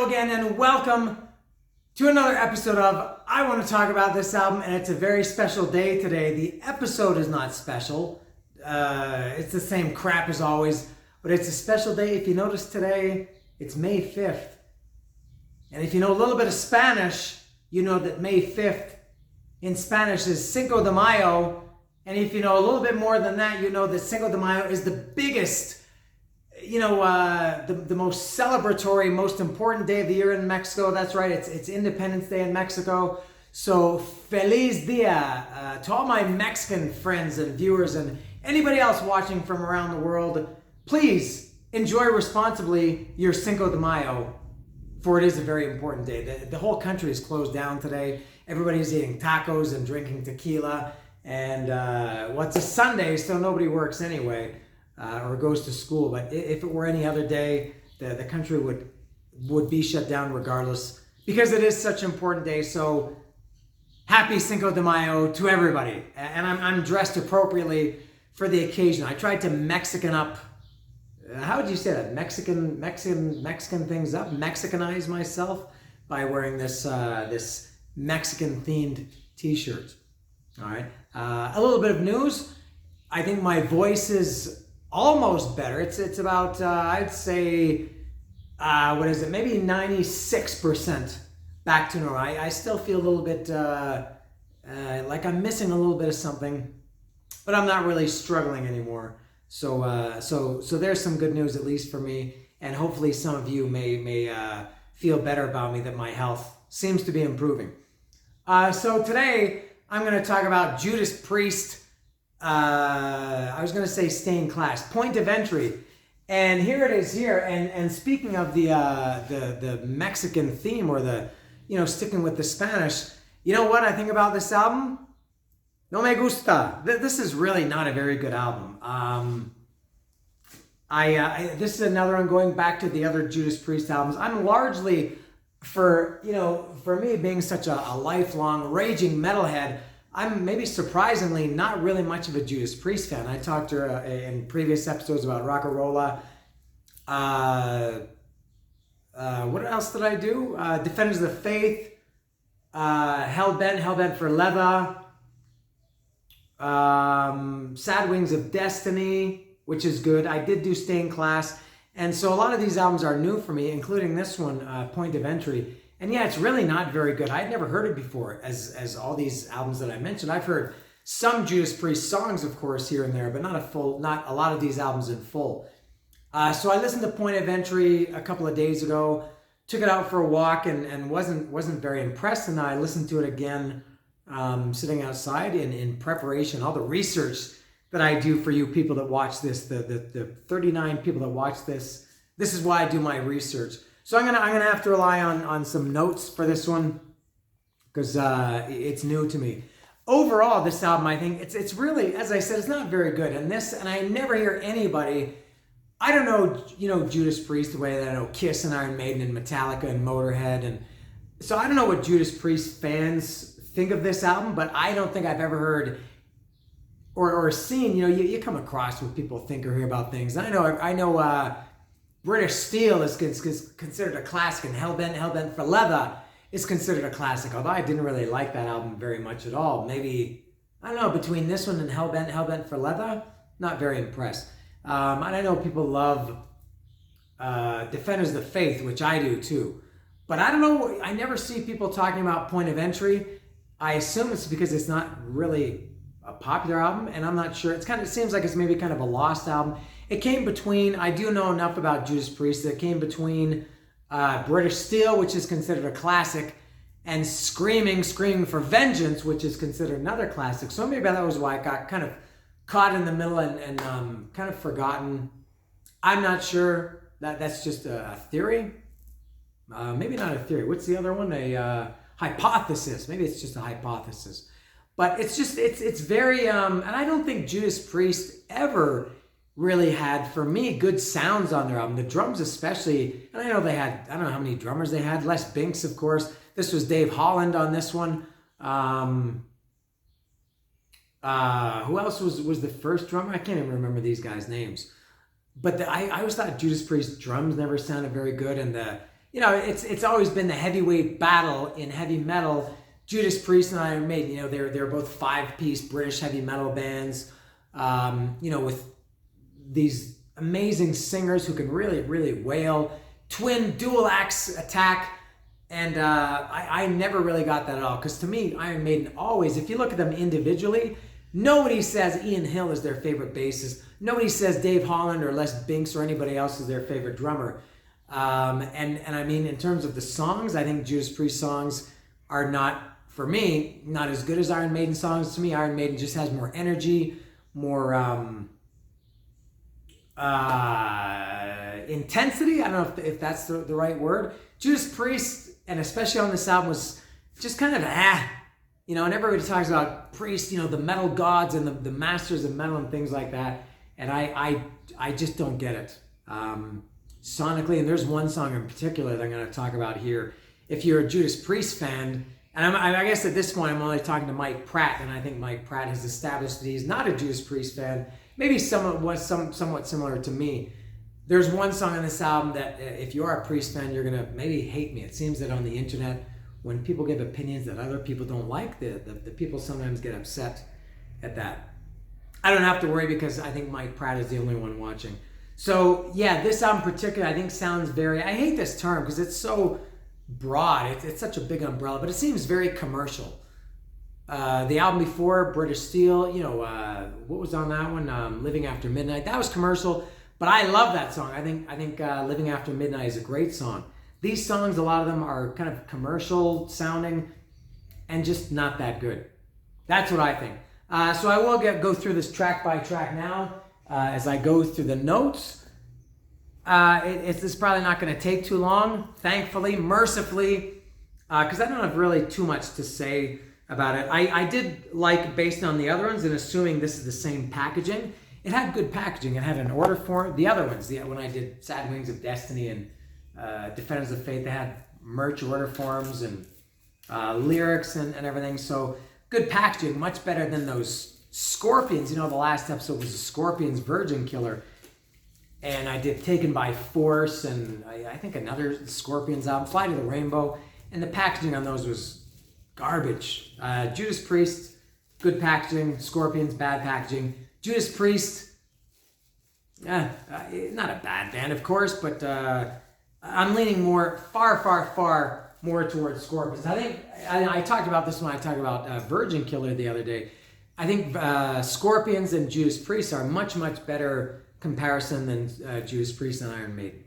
again, and welcome to another episode of I Want to Talk About This Album, and it's a very special day today. The episode is not special. It's the same crap as always, but it's a special day. If you notice today, it's May 5th. And if you know a little bit of Spanish, you know that May 5th in Spanish is Cinco de Mayo. And if you know a little bit more than that, you know that Cinco de Mayo is the biggest, the most celebratory, most important day of the year in Mexico. That's right, it's Independence Day in Mexico. So feliz dia to all my Mexican friends and viewers and anybody else watching from around the world. Please enjoy responsibly your Cinco de Mayo, for it is a very important day. The whole country is closed down today. Everybody's eating tacos and drinking tequila. And it's a Sunday, so nobody works anyway or goes to school. But if it were any other day, the country would be shut down regardless, because it is such an important day. So happy Cinco de Mayo to everybody. And I'm dressed appropriately for the occasion. I tried to Mexican up. How would you say that? Mexican things up? Mexicanize myself by wearing this Mexican themed t-shirt. All right. A little bit of news. I think my voice is almost better. It's about I'd say maybe 96% back to normal. I still feel a little bit like I'm missing a little bit of something, but I'm not really struggling anymore. So there's some good news, at least for me, and hopefully some of you may feel better about me, that my health seems to be improving. So today I'm going to talk about Judas Priest. I was going to say stained class, Point of Entry, and here it is here. And speaking of the Mexican theme, or sticking with the Spanish, you know what I think about this album? No me gusta. This is really not a very good album. This is another one going back to the other Judas Priest albums. I'm largely, for me being such a lifelong raging metalhead, I'm maybe surprisingly not really much of a Judas Priest fan. I talked in previous episodes about Rock and Rolla. What else did I do? Defenders of the Faith, Hellbent for Leather, Sad Wings of Destiny, which is good. I did do Stained Class. And so a lot of these albums are new for me, including this one, Point of Entry. And yeah, it's really not very good. I'd never heard it before, as all these albums that I mentioned. I've heard some Judas Priest songs, of course, here and there, but not a lot of these albums in full. So I listened to Point of Entry a couple of days ago, took it out for a walk, and wasn't very impressed. And I listened to it again, sitting outside in preparation, all the research that I do for you people that watch this, the 39 people that watch this. This is why I do my research. So I'm gonna have to rely on some notes for this one, because it's new to me. Overall, this album, I think it's really, as I said, it's not very good. And I never hear anybody. I don't know, Judas Priest the way that I know Kiss and Iron Maiden and Metallica and Motorhead, and so I don't know what Judas Priest fans think of this album, but I don't think I've ever heard or seen. You come across what people think or hear about things. I know British Steel is considered a classic, and Hellbent for Leather is considered a classic, although I didn't really like that album very much at all. Maybe, I don't know, between this one and Hellbent for Leather, not very impressed. And I know people love Defenders of the Faith, which I do too. But I don't know, I never see people talking about Point of Entry. I assume it's because it's not really a popular album, and I'm not sure. It seems like it's maybe kind of a lost album. It came between, I do know enough about Judas Priest, that it came between British Steel, which is considered a classic, and Screaming for Vengeance, which is considered another classic. So maybe that was why I got kind of caught in the middle and kind of forgotten. I'm not sure. That's just a theory. Maybe not a theory. What's the other one? A hypothesis. Maybe it's just a hypothesis. But it's very, and I don't think Judas Priest ever really had, for me, good sounds on their album. The drums especially, and I know they had, I don't know how many drummers they had. Les Binks, of course. This was Dave Holland on this one. Who else was the first drummer? I can't even remember these guys' names. But I always thought Judas Priest's drums never sounded very good, and it's always been the heavyweight battle in heavy metal. Judas Priest and Iron Maiden, they're both 5-piece British heavy metal bands, with these amazing singers who can really, really wail. Twin dual axe attack. And I never really got that at all. Because to me, Iron Maiden always, if you look at them individually, nobody says Ian Hill is their favorite bassist. Nobody says Dave Holland or Les Binks or anybody else is their favorite drummer. And I mean, in terms of the songs, I think Judas Priest songs are not, for me, not as good as Iron Maiden songs. To me, Iron Maiden just has more energy, more intensity. I don't know if that's the right word. Judas Priest, and especially on this album, was just kind of and everybody talks about Priest, the metal gods and the masters of metal and things like that, and I just don't get it sonically. And there's one song in particular that I'm going to talk about here. If you're a Judas Priest fan, and I guess at this point I'm only talking to Mike Pratt, and I think Mike Pratt has established that he's not a Judas Priest fan, maybe somewhat similar to me. There's one song on this album that if you are a Priest fan, you're going to maybe hate me. It seems that on the internet, when people give opinions that other people don't like, the people sometimes get upset at that. I don't have to worry because I think Mike Pratt is the only one watching. So yeah, this album in particular I think sounds very, I hate this term because it's so broad. It's such a big umbrella, but it seems very commercial. The album before, British Steel, what was on that one? Living After Midnight. That was commercial. But I love that song. I think Living After Midnight is a great song. These songs, a lot of them are kind of commercial sounding and just not that good. That's what I think. So I will go through this track by track now as I go through the notes. It's probably not going to take too long, thankfully, mercifully, because I don't have really too much to say about it. I did like, based on the other ones, and assuming this is the same packaging, it had good packaging. It had an order form. The other ones, when I did Sad Wings of Destiny and Defenders of Faith, they had merch order forms and lyrics and everything. So good packaging, much better than those Scorpions. The last episode was the Scorpions Virgin Killer. And I did Taken by Force and I think another Scorpions album, Fly to the Rainbow. And the packaging on those was garbage. Judas Priest, good packaging. Scorpions, bad packaging. Judas Priest, not a bad band, of course, but I'm leaning far more towards Scorpions. I think, I talked about this when I talked about Virgin Killer the other day. I think Scorpions and Judas Priest are much better comparison than Judas Priest and Iron Maiden.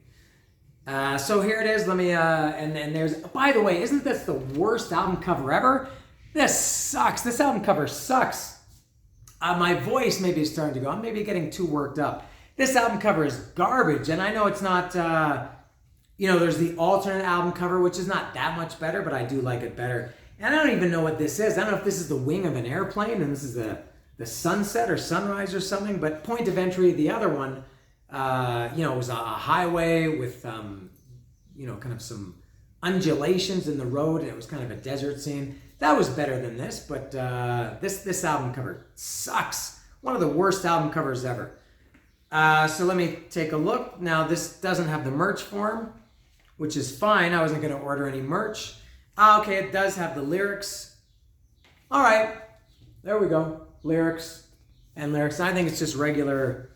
So here it is. Let me, and there's, by the way, isn't this the worst album cover ever? This sucks. This album cover sucks. My voice maybe is starting to go. I'm maybe getting too worked up. This album cover is garbage, and I know it's not, there's the alternate album cover, which is not that much better, but I do like it better. And I don't even know what this is. I don't know if this is the wing of an airplane, and this is the sunset or sunrise or something, but Point of Entry, the other one, it was a highway with, kind of some undulations in the road, and it was kind of a desert scene. That was better than this, but this album cover sucks. One of the worst album covers ever. So let me take a look. Now, this doesn't have the merch form, which is fine. I wasn't going to order any merch. Okay, it does have the lyrics. All right, there we go. Lyrics and lyrics. I think it's just regular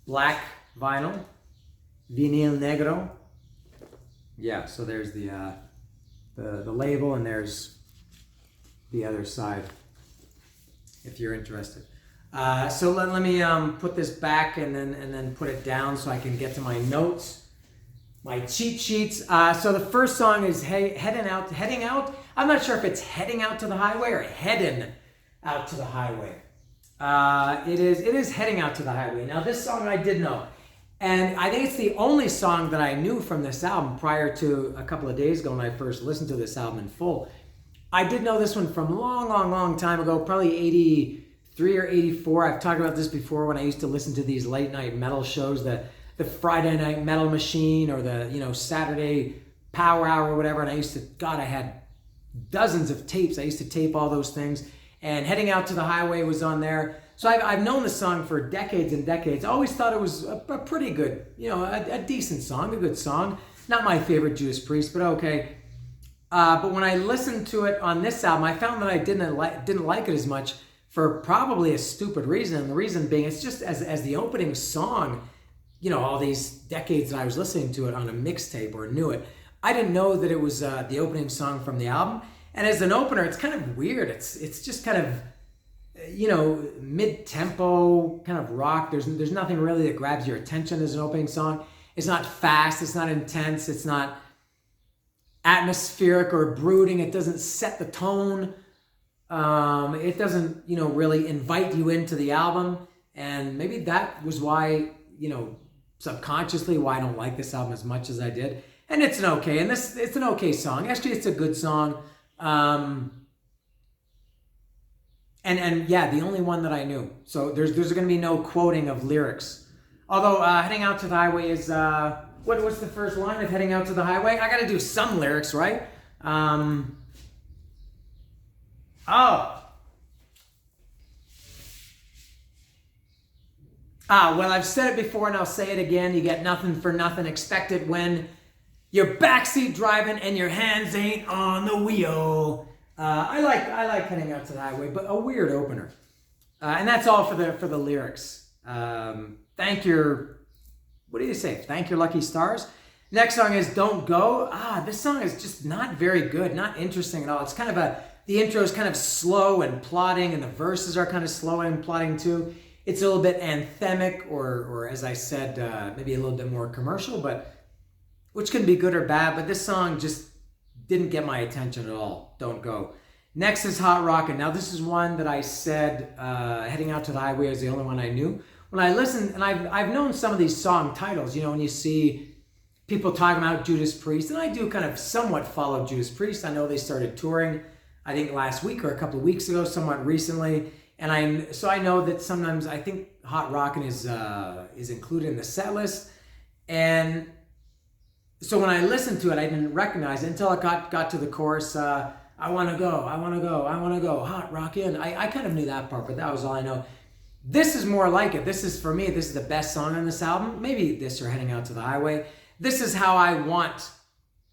black vinyl. Vinil negro. Yeah, so there's the label, and there's the other side, if you're interested. So let me put this back and then put it down so I can get to my notes, my cheat sheets. So the first song is Heading Out. I'm not sure if it's Heading Out to the Highway or Heading Out to the Highway. It is Heading Out to the Highway. Now this song I did know, and I think it's the only song that I knew from this album prior to a couple of days ago when I first listened to this album in full. I did know this one from long time ago, probably 83 or 84. I've talked about this before when I used to listen to these late night metal shows, the Friday Night Metal Machine or the Saturday Power Hour or whatever. And I had dozens of tapes. I used to tape all those things. And Heading Out to the Highway was on there. So I've known the song for decades and decades. I always thought it was a pretty good, a decent song, a good song. Not my favorite Judas Priest, but okay. But when I listened to it on this album, I found that I didn't like it as much for probably a stupid reason. And the reason being, it's just as the opening song, you know, all these decades that I was listening to it on a mixtape or knew it, I didn't know that it was the opening song from the album. And as an opener, it's kind of weird. It's just kind of, you know, mid-tempo kind of rock. There's nothing really that grabs your attention as an opening song. It's not fast. It's not intense. It's not atmospheric or brooding. It doesn't set the tone. It doesn't, you know, really invite you into the album. And maybe that was why, you know, subconsciously why I don't like this album as much as I did. And it's an okay, and it's an okay song. Actually, it's a good song. And yeah, the only one that I knew. So there's going to be no quoting of lyrics. Although Heading Out to the Highway is, what's the first line of Heading Out to the Highway? I got to do some lyrics, right? Well, I've said it before and I'll say it again. You get nothing for nothing. Expect it when you're backseat driving and your hands ain't on the wheel. I like Heading Out to the Highway, but a weird opener. And that's all for the lyrics. Thank your lucky stars. Next song is Don't Go. This song is just not very good, not interesting at all. It's kind of the intro is kind of slow and plodding, and the verses are kind of slow and plodding too. It's a little bit anthemic, or as I said, maybe a little bit more commercial, but which can be good or bad. But this song just didn't get my attention at all. Don't Go. Next is Hot Rockin'. Now this is one that I said Heading Out to the Highway is the only one I knew. When I listened, and I've known some of these song titles, you know, when you see people talking about Judas Priest, and I do kind of somewhat follow Judas Priest. I know they started touring, I think last week or a couple of weeks ago, somewhat recently. And I know that sometimes I think Hot Rockin' is included in the set list. And so when I listened to it, I didn't recognize it until I got to the chorus, I wanna go, hot rockin'. I kind of knew that part, but that was all I know. This is more like it. This is, for me, this is the best song on this album. Maybe this or Heading Out to the Highway. This is how I want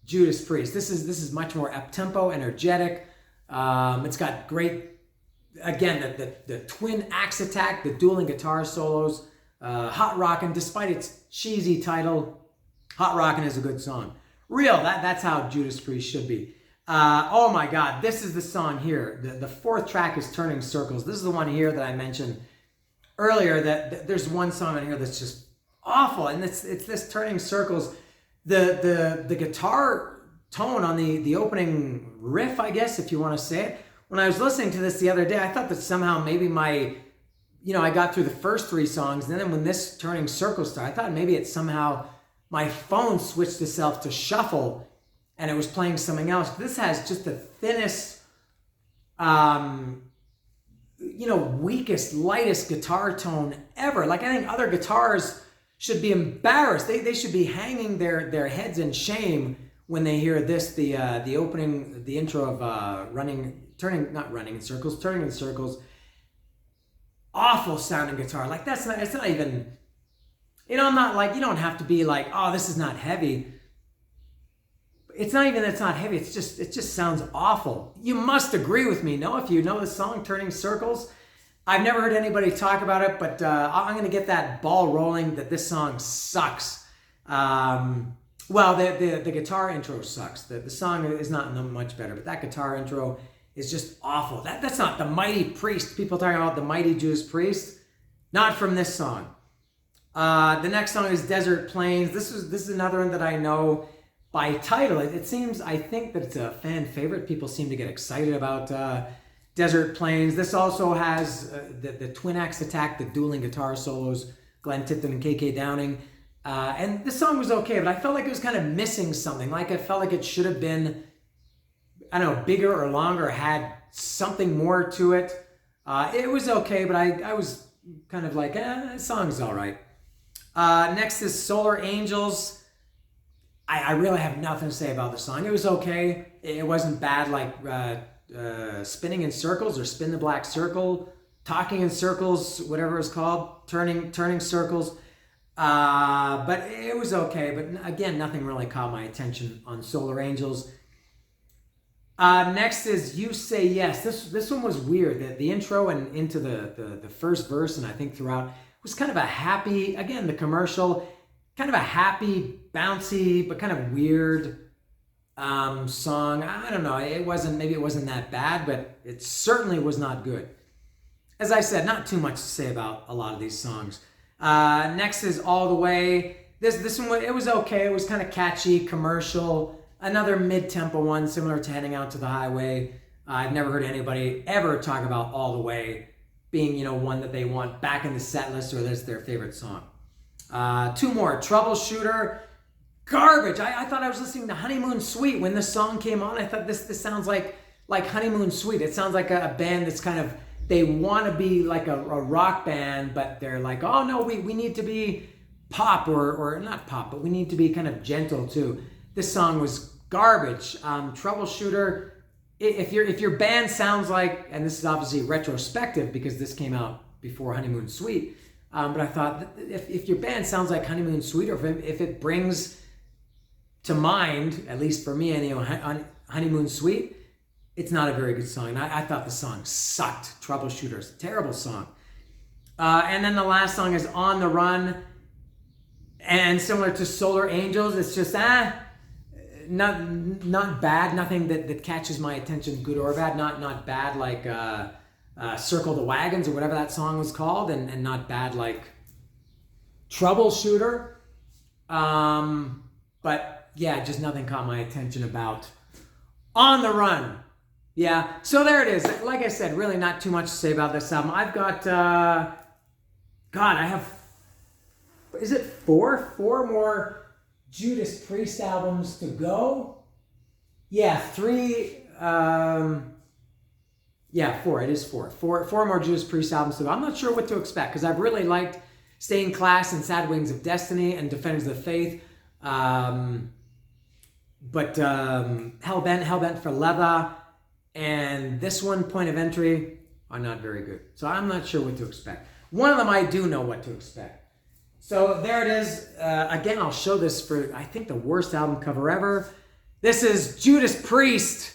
Judas Priest. This is much more up-tempo, energetic. It's got great, again, the twin axe attack, the dueling guitar solos. Hot Rockin', despite its cheesy title, Hot Rockin' is a good song. Real, that's how Judas Priest should be. Oh my God, this is the song here. The fourth track is Turning Circles. This is the one here that I mentioned earlier, that there's one song on here that's just awful, and it's this Turning Circles. The guitar tone on the opening riff, I guess, if you want to say it. When I was listening to this the other day, I thought that somehow maybe I got through the first three songs, and then when this Turning Circles started, I thought maybe it's somehow my phone switched itself to shuffle and it was playing something else. This has just the thinnest, weakest, lightest guitar tone ever. Like, I think other guitars should be embarrassed. They should be hanging their heads in shame when they hear this, the opening, the intro of turning in circles. Awful sounding guitar. Like, it's not even, I'm not like, you don't have to be like, oh, this is not heavy. It's not even that it's not heavy. It just sounds awful. You must agree with me, no? If you know the song Turning Circles. I've never heard anybody talk about it, but I'm going to get that ball rolling that this song sucks. Well, the guitar intro sucks. The song is not much better, but that guitar intro is just awful. That's not the Mighty Priest. People talking about the Mighty Judas Priest. Not from this song. The next song is Desert Plains. This is another one that I know by title. It seems, I think that it's a fan favorite. People seem to get excited about Desert Plains. This also has the twin axe attack, the dueling guitar solos, Glenn Tipton and KK Downing. And this song was okay, but I felt like it was kind of missing something. Like, I felt like it should have been, I don't know, bigger or longer, had something more to it. It was okay, but I was kind of like, this song's all right. Next is Solar Angels. I really have nothing to say about the song. It was okay. It wasn't bad like Spinning in Circles or Spin the Black Circle, Talking in Circles, whatever it's called, Turning Circles. But it was okay. But again, nothing really caught my attention on Solar Angels. Next is You Say Yes. This one was weird. The intro and into the first verse, and I think throughout, was kind of a happy, again, the commercial, kind of a happy, bouncy, but kind of weird song. I don't know. Maybe it wasn't that bad, but it certainly was not good. As I said, not too much to say about a lot of these songs. Next is All the Way. This one, it was okay. It was kind of catchy, commercial. Another mid-tempo one, similar to Heading Out to the Highway. I've never heard anybody ever talk about All the Way being, one that they want back in the set list or that's their favorite song. Two more. Troubleshooter. Garbage. I thought I was listening to Honeymoon Suite when this song came on. I thought this sounds like Honeymoon Suite. It sounds like a band that's kind of, they want to be like a rock band, but they're like, oh no, we need to be pop or not pop, but we need to be kind of gentle too. This song was garbage. Troubleshooter. If your band sounds like, and this is obviously retrospective because this came out before Honeymoon Suite, but I thought if your band sounds like Honeymoon Suite, or if it brings to mind, at least for me, on Honeymoon Suite, it's not a very good song. And I thought the song sucked. Troubleshooters, terrible song. And then the last song is On the Run, and similar to Solar Angels, it's just not bad. Nothing that catches my attention, good or bad. Not bad like Circle the Wagons or whatever that song was called, and not bad like Troubleshooter. But yeah, just nothing caught my attention about On the Run. Yeah, so there it is. Like I said, really not too much to say about this album. I've got, I have, is it four more Judas Priest albums to go? Yeah, three, four. It is four. Four more Judas Priest albums to go. I'm not sure what to expect because I've really liked Stained Class and Sad Wings of Destiny and Defenders of the Faith. But Hellbent for Leather and this one, Point of Entry, are not very good. So I'm not sure what to expect. One of them I do know what to expect. So there it is. Again, I'll show this for, I think, the worst album cover ever. This is Judas Priest,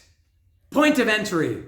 Point of Entry.